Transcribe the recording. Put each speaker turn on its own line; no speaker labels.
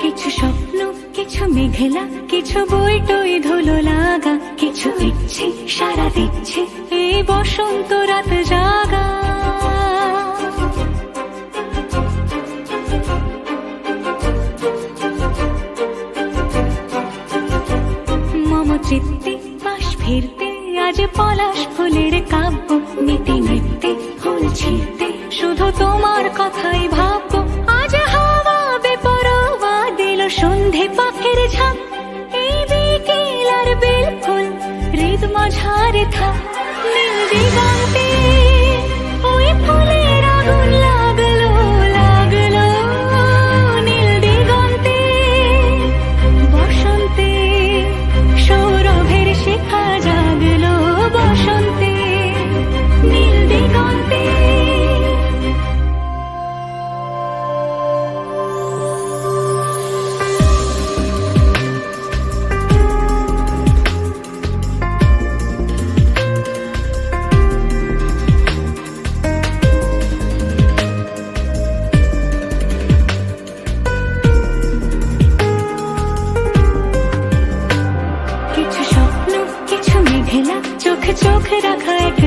কিছু স্বপ্ন, কিছু মেঘলা, কিছু বই টই ধুলো লাগা, কিছু ইচ্ছে সারা দিচ্ছে এই বসন্ত রাত জাগা। মম চিত্তে পাশ ফিরতে আজ পলাশ ফুলের কাব্য, নিতে নিতে ফুল ছিঁড়তে শুধু তোমার কথাই ভাববো। আজ হাওয়া বেপরোয়া দিল সন্ধে পাখির ঝাঁক, এই বিকেল আর বেল ফুল হৃদ মাঝারে থাক। নীল দিগন্তে ওই ফুলের আগুন লাগলো লাগলো, নীল দিগন্তে বসন্তে সৌরভের শিখা জাগলো, বসন্তে নীল দিগন্তে। কিছু স্বপ্ন, কিছু মেঘলা, চোখে চোখে রাখা এক